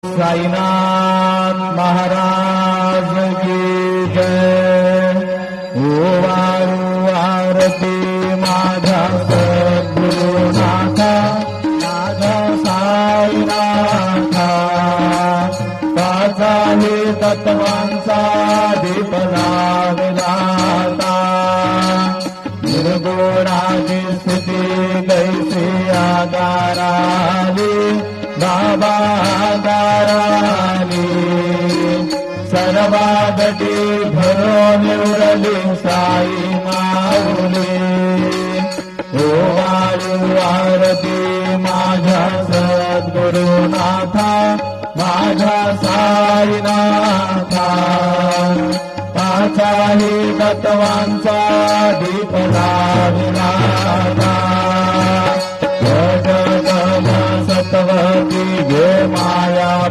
साईनाथ महाराज की जय। ओवाळू आरती माझ्या सद्गुरुनाथा, माझ्या साईनाथा। पाचाही तत्वांचा दीप लाविलाता, निर्गुणाची स्थिती कैसी आकाराली, बाबा आकाराली। सर्वागती भरून उरली साई माऊली। ओवाळू आरती माझ्या सद्गुरुनाथा, माझ्या साईनाथा। पाचाही तत्वांचा दीप लाविलाता,